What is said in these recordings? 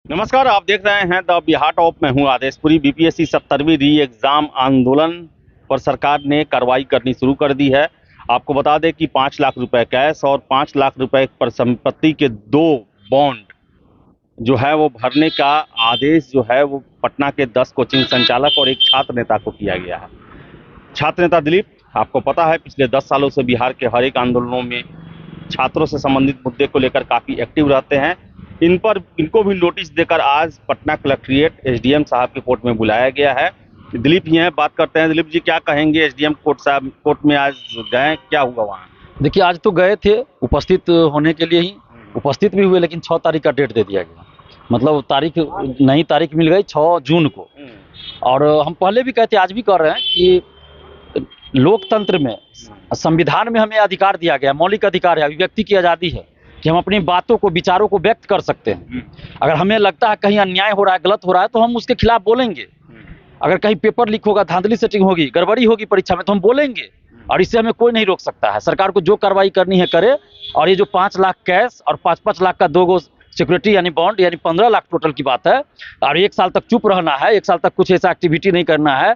नमस्कार, आप देख रहे हैं द बिहार टॉप में हूं आदेशपुरी। बीपीएससी 70वीं री एग्जाम आंदोलन पर सरकार ने कार्रवाई करनी शुरू कर दी है। आपको बता दें कि 5 लाख रुपए कैश और 5 लाख रुपए पर संपत्ति के 2 बॉन्ड जो है वो भरने का आदेश जो है वो पटना के 10 कोचिंग संचालक और एक छात्र नेता को किया गया है। छात्र नेता दिलीप, आपको पता है पिछले 10 सालों से बिहार के हर एक आंदोलनों में छात्रों से संबंधित मुद्दे को लेकर काफी एक्टिव रहते हैं। इनको भी नोटिस देकर आज पटना कलेक्ट्रेट एसडीएम साहब के कोर्ट में बुलाया गया है। दिलीप ये हैं, बात करते हैं। दिलीप जी, क्या कहेंगे? एसडीएम कोर्ट में आज गए, क्या हुआ वहाँ? देखिए, आज तो गए थे उपस्थित होने के लिए ही, उपस्थित भी हुए, लेकिन 6 तारीख का डेट दे दिया गया। मतलब नई तारीख मिल गई 6 जून को। और हम पहले भी कहते, आज भी कह रहे हैं कि लोकतंत्र में, संविधान में हमें अधिकार दिया गया, मौलिक अधिकार है, अभिव्यक्ति की आज़ादी है कि हम अपनी बातों को, विचारों को व्यक्त कर सकते हैं। अगर हमें लगता है कहीं अन्याय हो रहा है, गलत हो रहा है, तो हम उसके खिलाफ बोलेंगे। अगर कहीं पेपर लीक होगा, धांधली सेटिंग होगी, गड़बड़ी होगी परीक्षा में, तो हम बोलेंगे और इससे हमें कोई नहीं रोक सकता है। सरकार को जो कार्रवाई करनी है करे। और ये जो 5 लाख कैश और 5-5 लाख का 2 सिक्योरिटी यानी बॉन्ड, यानी 15 लाख टोटल की बात है। और 1 साल तक चुप रहना है, 1 साल तक कुछ ऐसा एक्टिविटी नहीं करना है,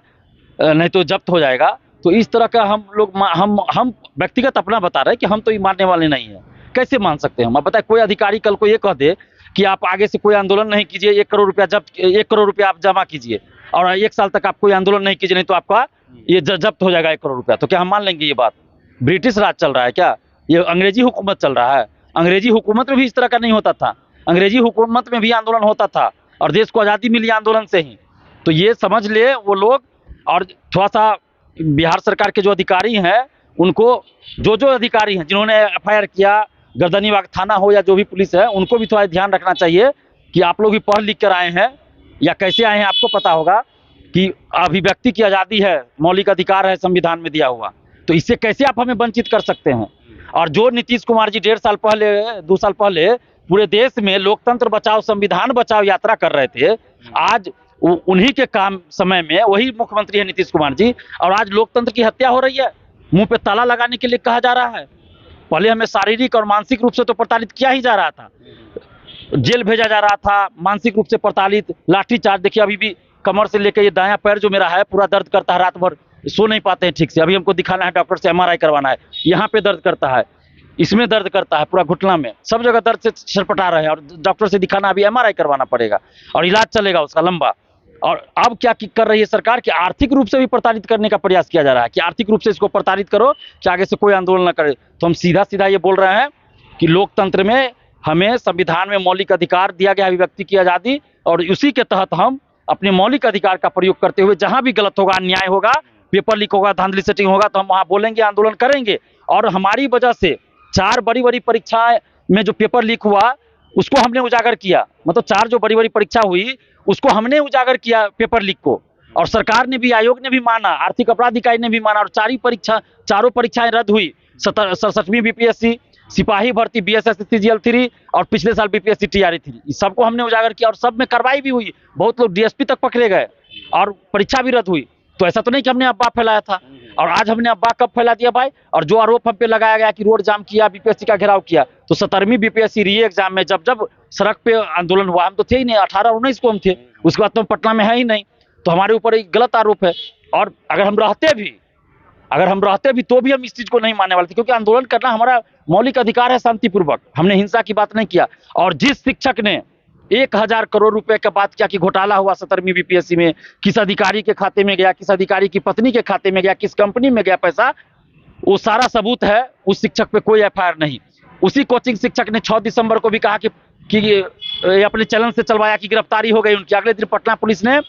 नहीं तो जब्त हो जाएगा। तो इस तरह का हम व्यक्तिगत अपना बता रहे हैं कि हम तो ये मानने वाले नहीं हैं। कैसे मान सकते हैं हम? अब बताए, कोई अधिकारी कल को ये कह दे कि आप आगे से कोई आंदोलन नहीं कीजिए, 1 करोड़ रुपया आप जमा कीजिए और 1 साल तक आप कोई आंदोलन नहीं कीजिए, नहीं तो आपका ये जब्त हो जाएगा 1 करोड़ रुपया। तो क्या हम मान लेंगे ये बात? ब्रिटिश राज चल रहा है क्या? ये अंग्रेजी हुकूमत चल रहा है? अंग्रेजी हुकूमत में भी इस तरह का नहीं होता था। अंग्रेजी हुकूमत में भी आंदोलन होता था और देश को आज़ादी मिली आंदोलन से ही। तो ये समझ ले वो लोग। और थोड़ा सा बिहार सरकार के जो अधिकारी हैं, उनको जो अधिकारी हैं जिन्होंने एफआईआर किया, गर्दनीबाग थाना हो या जो भी पुलिस है, उनको भी थोड़ा ध्यान रखना चाहिए कि आप लोग भी पढ़ लिख कर आए हैं या कैसे आए हैं। आपको पता होगा कि अभिव्यक्ति की आज़ादी है, मौलिक अधिकार है संविधान में दिया हुआ, तो इससे कैसे आप हमें वंचित कर सकते हैं? और जो नीतीश कुमार जी 1.5 साल पहले, 2 साल पहले पूरे देश में लोकतंत्र बचाओ, संविधान बचाओ यात्रा कर रहे थे, आज उन्हीं के काम समय में वही मुख्यमंत्री है नीतीश कुमार जी, और आज लोकतंत्र की हत्या हो रही है। मुंह पे ताला लगाने के लिए कहा जा रहा है। पहले हमें शारीरिक और मानसिक रूप से तो प्रताड़ित किया ही जा रहा था, जेल भेजा जा रहा था, मानसिक रूप से प्रताड़ित, लाठीचार्ज। देखिए, अभी भी कमर से लेकर ये दायां पैर जो मेरा है पूरा दर्द करता है, रात भर सो नहीं पाते हैं ठीक से। अभी हमको दिखाना है डॉक्टर से, एमआरआई करवाना है, यहाँ पे दर्द करता है, इसमें दर्द करता है, पूरा घुटना में, सब जगह दर्द से छटपटा रहे हैं। और डॉक्टर से दिखाना, अभी एमआरआई करवाना पड़ेगा और इलाज चलेगा उसका लंबा। और अब क्या कर रही है सरकार कि आर्थिक रूप से भी प्रताड़ित करने का प्रयास किया जा रहा है कि आर्थिक रूप से इसको प्रताड़ित करो कि आगे से कोई आंदोलन न करे। तो हम सीधा सीधा ये बोल रहे हैं कि लोकतंत्र में हमें, संविधान में मौलिक अधिकार दिया गया, अभिव्यक्ति की आज़ादी, और उसी के तहत हम अपने मौलिक अधिकार का प्रयोग करते हुए जहां भी गलत होगा, अन्याय होगा, पेपर लीक होगा, धांधली सेटिंग होगा, तो हम वहां बोलेंगे, आंदोलन करेंगे। और हमारी वजह से 4 बड़ी परीक्षाएं में जो पेपर लीक हुआ उसको हमने उजागर किया। मतलब 4 जो बड़ी परीक्षा हुई उसको हमने उजागर किया पेपर लीक को, और सरकार ने भी, आयोग ने भी माना, आर्थिक अपराध इकाई ने भी माना, और चारों परीक्षाएं रद्द हुई। 67वीं बीपीएससी, सिपाही भर्ती, बीएसएस सीजीएल 3 और पिछले साल बीपीएससी टीआरई 3, इस सबको हमने उजागर किया और सब में कार्रवाई भी हुई। बहुत लोग डीएसपी तक पकड़े गए और परीक्षा भी रद्द हुई। तो ऐसा तो नहीं कि हमने अफवाह फैलाया था। और आज हमने अफवाह कब फैला दिया भाई? और जो आरोप हम पे लगाया गया कि रोड जाम किया, बीपीएससी का घेराव किया, तो 17वीं बीपीएससी री एग्जाम में जब सड़क पे आंदोलन हुआ, हम तो थे ही नहीं, 18 और 19 को हम थे, उसके बाद तो हम पटना में है ही नहीं, तो हमारे ऊपर एक गलत आरोप है। और अगर हम रहते भी तो भी हम इस चीज को नहीं मानने वाले थे, क्योंकि आंदोलन करना हमारा मौलिक अधिकार है, शांतिपूर्वक। हमने हिंसा की बात नहीं किया। और जिस शिक्षक ने 1000 करोड़ रुपए का बात किया कि घोटाला हुआ 17वीं बीपीएससी में, किस अधिकारी के खाते में गया, किस अधिकारी की पत्नी के खाते में गया, किस कंपनी में गया पैसा, वो सारा सबूत है। उस शिक्षक पे कोई एफआईआर नहीं। उसी कोचिंग शिक्षक ने 6 दिसंबर को भी कहा कि अपने चैनल से चलवाया कि गिरफ्तारी हो गई उनकी। अगले दिन पटना पुलिस ने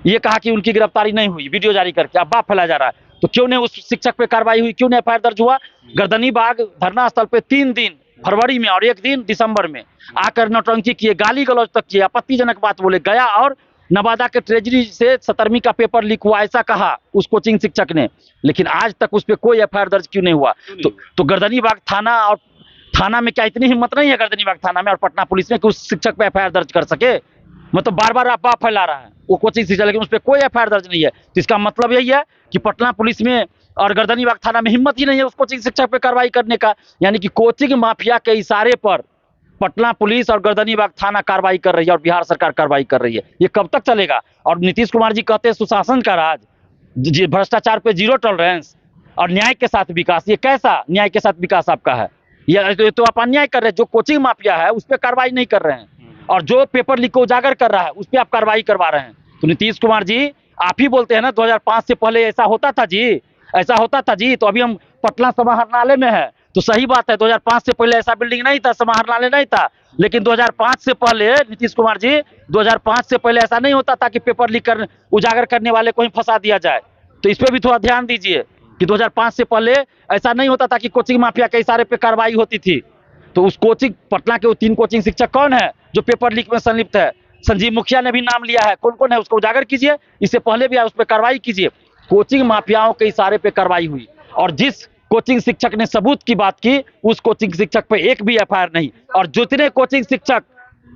ये कहा कि उनकी गिरफ्तारी नहीं हुई, वीडियो जारी करके अफवाह फैलाया जा रहा है। तो क्यों नहीं उस शिक्षक पे कार्रवाई हुई? क्यों नहीं एफआईआर दर्ज हुआ? गर्दनीबाग धरना स्थल पे 3 दिन फरवरी में और 1 दिन दिसंबर में आकर नौटंकी किए, गाली गलौज तक किए, आपत्तिजनक बात बोले, गया और नवादा के ट्रेजरी से 17वीं का पेपर लीक हुआ ऐसा कहा उस कोचिंग शिक्षक ने। लेकिन आज तक उस पर कोई एफआईआर दर्ज क्यों नहीं हुआ? तो गर्दनीबाग थाना, और थाना में क्या इतनी हिम्मत नहीं है गर्दनीबाग थाना में और पटना पुलिस में कि उस शिक्षक पे एफआईआर दर्ज कर सके? मतलब बार अफवाह फैला रहा है वो कोचिंग शिक्षक, लेकिन उस पर कोई एफआईआर दर्ज नहीं है। तो इसका मतलब यही है कि पटना पुलिस में और गर्दनीबाग थाना में हिम्मत ही नहीं है उस कोचिंग शिक्षक पे कार्रवाई करने का। यानी कि कोचिंग माफिया के इशारे पर पटना पुलिस और गर्दनीबाग थाना कार्रवाई कर रही है और बिहार सरकार कार्रवाई कर रही है। ये कब तक चलेगा? और नीतीश कुमार जी कहते हैं सुशासन का राज, भ्रष्टाचार पे जीरो टॉलरेंस और न्याय के साथ विकास। ये कैसा न्याय के साथ विकास आपका है? ये तो आप अन्याय कर रहे हैं। जो कोचिंग माफिया है उस पर कार्रवाई नहीं कर रहे हैं, और जो पेपर लीक को उजागर कर रहा है उस पर आप कार्रवाई करवा रहे हैं। तो नीतीश कुमार जी, आप ही बोलते हैं ना 2005 से पहले ऐसा होता था जी, ऐसा होता था जी। तो अभी हम पटना समाहरणालय में है, तो सही बात है 2005 से पहले ऐसा बिल्डिंग नहीं था, समाहरणालय नहीं था। लेकिन 2005 से पहले नीतीश कुमार जी, 2005 से पहले ऐसा नहीं होता था कि पेपर लीक कर उजागर करने वाले को ही फंसा दिया जाए। तो इस पर भी थोड़ा ध्यान दीजिए कि 2005 से पहले ऐसा नहीं होता था कि कोचिंग माफिया के इशारे पे कार्रवाई होती थी। तो उस कोचिंग, पटना के वो 3 कोचिंग शिक्षक कौन है जो पेपर लीक में संलिप्त है? संजीव मुखिया ने भी नाम लिया है। कौन कौन है उसको उजागर कीजिए, इससे पहले भी उस पर कार्रवाई कीजिए। कोचिंग माफियाओं के इशारे पे कार्रवाई हुई, और जिस कोचिंग शिक्षक ने सबूत की बात की उस कोचिंग शिक्षक पे एक भी एफआईआर नहीं। और जितने कोचिंग शिक्षक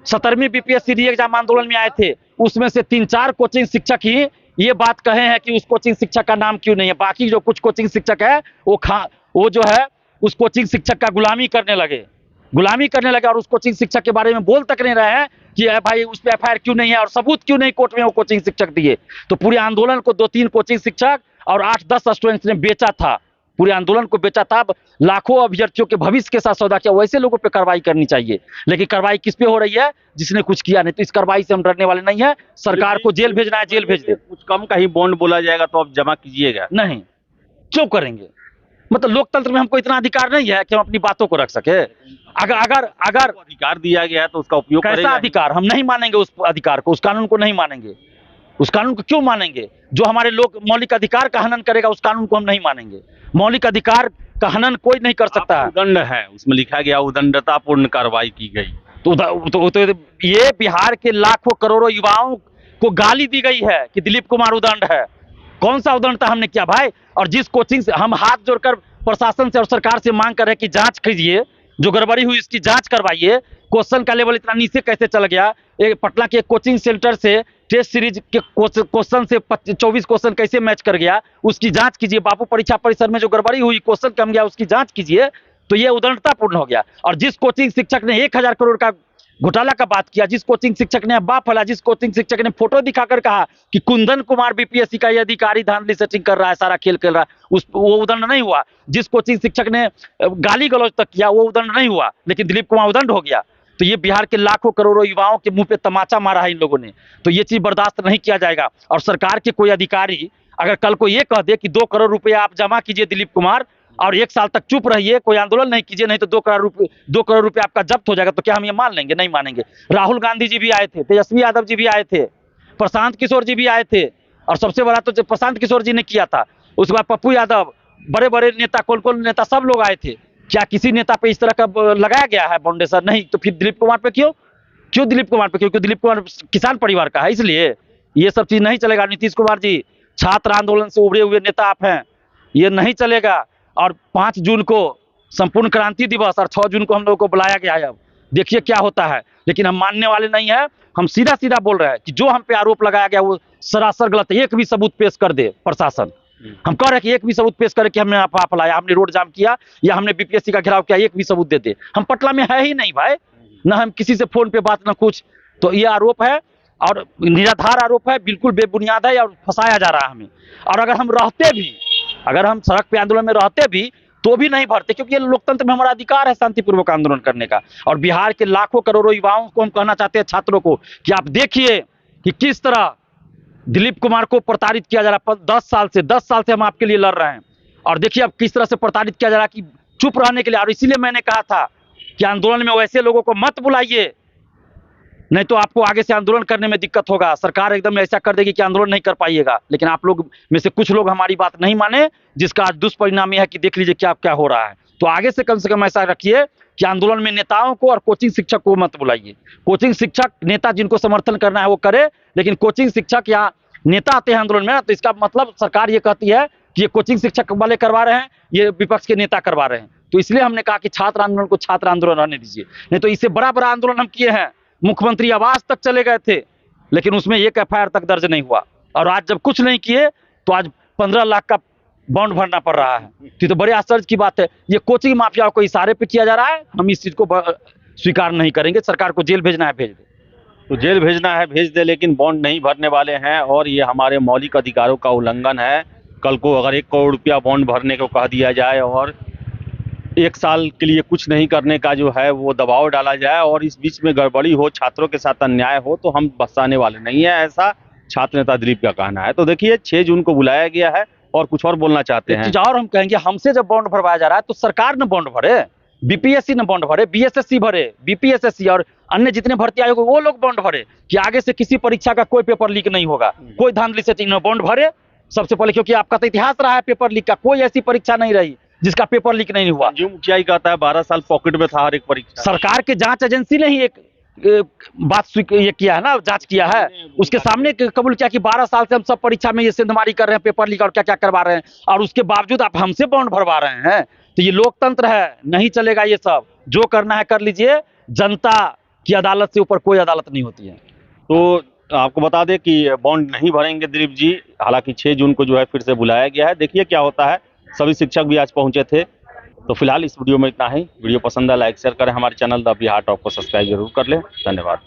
17वीं बीपीएससी री एग्जाम आंदोलन में आए थे उसमें से 3-4 कोचिंग शिक्षक ही ये बात कहे हैं कि उस कोचिंग शिक्षक का नाम क्यों नहीं है। बाकी जो कुछ कोचिंग शिक्षक है वो जो है उस कोचिंग शिक्षक का गुलामी करने लगे और उस कोचिंग शिक्षक के बारे में बोल तक नहीं रहे हैं कि भाई उस पर एफआईआर क्यों नहीं है और सबूत क्यों नहीं कोर्ट में वो कोचिंग शिक्षक दिए। तो पूरे आंदोलन को 2-3 कोचिंग शिक्षक और 8-10 स्टूडेंट्स ने बेचा था, पूरे आंदोलन को बेचा था। लाखों अभ्यर्थियों के भविष्य के साथ सौदा किया। वैसे लोगों पे कार्रवाई करनी चाहिए, लेकिन कार्रवाई किस पे हो रही है? जिसने कुछ किया नहीं। तो इस कार्रवाई से हम डरने वाले नहीं है। सरकार को जेल भेजना है, जेल भेज दे। कुछ कम का ही बॉन्ड बोला जाएगा तो आप जमा कीजिएगा? नहीं, क्यों करेंगे? मतलब लोकतंत्र में हमको इतना अधिकार नहीं है कि हम अपनी बातों को रख सके। अगर अधिकार दिया गया है तो उसका उपयोग कैसा करेगा। अधिकार? हम नहीं मानेंगे उस अधिकार को, उस कानून को नहीं मानेंगे। उस कानून को क्यों मानेंगे? जो हमारे लोग मौलिक अधिकार का हनन करेगा उस कानून को हम नहीं मानेंगे। मौलिक अधिकार का हनन कोई नहीं कर सकता है। उदंड है, उसमें लिखा गया उदंडतापूर्ण कार्रवाई की गई। तो ये बिहार के लाखों करोड़ों युवाओं को गाली दी गई है कि दिलीप कुमार उदंड है। कौन सा उदंडता हमने किया भाई? और जिस कोचिंग से हम हाथ जोड़कर प्रशासन से और सरकार से मांग कर रहे हैं कि जांच कीजिए, जो गड़बड़ी हुई इसकी जांच करवाइए। क्वेश्चन का लेवल इतना नीचे कैसे चल गया? पटना के कोचिंग सेंटर से टेस्ट सीरीज के क्वेश्चन से 24 क्वेश्चन कैसे मैच कर गया, उसकी जांच कीजिए। बापू परीक्षा परिसर में जो गड़बड़ी हुई, क्वेश्चन कम गया, उसकी जांच कीजिए। तो ये उदंडतापूर्ण हो गया। और जिस कोचिंग शिक्षक ने 1000 करोड़ का घोटाला का बात किया, जिस कोचिंग शिक्षक ने अब्बा फैला, जिस कोचिंग शिक्षक ने फोटो दिखाकर कहा कि कुंदन कुमार बीपीएससी का ये अधिकारी धांधली सेटिंग कर रहा है, सारा खेल खेल रहा है, वो उदंड नहीं हुआ। जिस कोचिंग शिक्षक ने गाली गलौज तक किया वो उदंड नहीं हुआ, लेकिन दिलीप कुमार उदंड हो गया। तो ये बिहार के लाखों करोड़ों युवाओं के मुंह पे तमाचा मारा है इन लोगों ने। तो ये चीज बर्दाश्त नहीं किया जाएगा। और सरकार के कोई अधिकारी अगर कल को ये कह दे कि 2 करोड़ रुपए आप जमा कीजिए दिलीप कुमार और 1 साल तक चुप रहिए, कोई आंदोलन नहीं कीजिए, नहीं तो 2 करोड़ रुपए आपका जब्त हो जाएगा, तो क्या हम ये मान लेंगे? नहीं मानेंगे। राहुल गांधी जी भी आए थे, तेजस्वी यादव जी भी आए थे, प्रशांत किशोर जी भी आए थे। और सबसे बड़ा तो प्रशांत किशोर जी ने किया था। उसके बाद पप्पू यादव, बड़े बड़े नेता, कौन नेता, सब लोग आए थे। क्या किसी नेता पे इस तरह का लगाया गया है बाउंडेशन? नहीं। तो फिर दिलीप कुमार पे क्यों दिलीप कुमार पे? क्योंकि दिलीप कुमार किसान परिवार का है, इसलिए ये सब चीज नहीं चलेगा। नीतीश कुमार जी छात्र आंदोलन से उभरे हुए नेता आप हैं, ये नहीं चलेगा। और 5 जून को संपूर्ण क्रांति दिवस और 6 जून को हम लोगों को बुलाया गया है। अब देखिए क्या होता है। लेकिन हम मानने वाले नहीं है। हम सीधा सीधा बोल रहे हैं कि जो हम पे आरोप लगाया गया वो सरासर गलत है। एक भी सबूत पेश कर दे प्रशासन। हम कह रहे हैं कि एक भी सबूत पेश करे कि हमने अफवाह फैलाया, हमने रोड जाम किया या हमने बीपीएससी का घेराव किया, एक भी सबूत दे दे। हम पटना में है ही नहीं भाई, ना हम किसी से फोन पे बात, ना कुछ। तो ये आरोप है और निराधार आरोप है, बिल्कुल बेबुनियाद है और फंसाया जा रहा है हमें। और अगर हम रहते भी, अगर हम सड़क पे आंदोलन में रहते भी तो भी नहीं भरते, क्योंकि ये लोकतंत्र में हमारा अधिकार है शांतिपूर्वक आंदोलन करने का। और बिहार के लाखों करोड़ों युवाओं को हम कहना चाहते हैं, छात्रों को, कि आप देखिए कि किस तरह दिलीप कुमार को प्रताड़ित किया जा रहा है। 10 साल से हम आपके लिए लड़ रहे हैं और देखिए अब किस तरह से प्रताड़ित किया जा रहा है कि चुप रहने के लिए। और इसीलिए मैंने कहा था कि आंदोलन में वैसे लोगों को मत बुलाइए, नहीं तो आपको आगे से आंदोलन करने में दिक्कत होगा। सरकार एकदम ऐसा कर देगी कि आंदोलन नहीं कर पाइएगा। लेकिन आप लोग में से कुछ लोग हमारी बात नहीं माने, जिसका आज दुष्परिणाम यह है कि देख लीजिए क्या हो रहा है। तो आगे से कम ऐसा रखिए कि आंदोलन में नेताओं को और कोचिंग शिक्षक को मत बुलाइए। कोचिंग शिक्षक नेता जिनको समर्थन करना है वो करे, लेकिन कोचिंग शिक्षक या नेता आते हैं आंदोलन में, तो इसका मतलब सरकार ये कहती है कि ये कोचिंग शिक्षक वाले करवा रहे हैं, ये विपक्ष के नेता करवा रहे हैं। तो इसलिए हमने कहा कि छात्र आंदोलन को छात्र आंदोलन रहने दीजिए। नहीं तो इससे बड़ा आंदोलन हम किए हैं, मुख्यमंत्री आवास तक चले गए थे, लेकिन उसमें एक एफआईआर तक दर्ज नहीं हुआ। और आज जब कुछ नहीं किए तो आज 15 लाख का बॉन्ड भरना पड़ रहा है। तो बड़े आश्चर्य की बात है। ये कोचिंग माफियाओं को इशारे पे किया जा रहा है। हम इस चीज को स्वीकार नहीं करेंगे। सरकार को जेल भेजना है भेज दे। तो जेल भेजना है भेज दे, लेकिन बॉन्ड नहीं भरने वाले हैं और ये हमारे मौलिक अधिकारों का उल्लंघन है। कल को अगर 1 करोड़ रुपया बॉन्ड भरने को कह दिया जाए और 1 साल के लिए कुछ नहीं करने का जो है वो दबाव डाला जाए और इस बीच में गड़बड़ी हो, छात्रों के साथ अन्याय हो, तो हम बख्शाने वाले नहीं है, ऐसा छात्र नेता दिलीप का कहना है। तो देखिए 6 जून को बुलाया गया है और कुछ और बोलना चाहते एक हैं। चीज और हम कहेंगे, हमसे जब बॉन्ड भरवाया जा रहा है तो सरकार ने बॉन्ड भरे, बीपीएससी ने बॉन्ड भरे, बीएसएससी भरे, बीपीएसएससी और अन्य जितने भर्ती आयोग वो लोग बॉन्ड भरे कि आगे से किसी परीक्षा का कोई पेपर लीक नहीं होगा, कोई धांधली से इन्होंने बॉन्ड भरे सबसे पहले, क्योंकि आपका तो इतिहास रहा है पेपर लीक का। कोई ऐसी परीक्षा नहीं रही जिसका पेपर लीक नहीं हुआ। जो मुखिया ही कहता है 12 साल पॉकेट में था हर एक परीक्षा। सरकार के जांच एजेंसी ने ही एक बात ये किया है ना, जांच किया है, उसके सामने कबूल किया कि 12 साल से हम सब परीक्षा में ये सेंधमारी कर रहे हैं, पेपर लीक और क्या क्या करवा रहे हैं, और उसके बावजूद आप हमसे बॉन्ड भरवा रहे हैं। तो ये लोकतंत्र है, नहीं चलेगा ये सब। जो करना है कर लीजिए, जनता की अदालत से ऊपर कोई अदालत नहीं होती है। तो आपको बता दें कि बॉन्ड नहीं भरेंगे दिलीप जी, हालांकि 6 जून को जो है फिर से बुलाया गया है, देखिए क्या होता है। सभी शिक्षक भी आज पहुंचे थे। तो फिलहाल इस वीडियो में इतना ही। वीडियो पसंद है लाइक शेयर करें, हमारे चैनल द बिहार टॉप को सब्सक्राइब जरूर कर लें। धन्यवाद।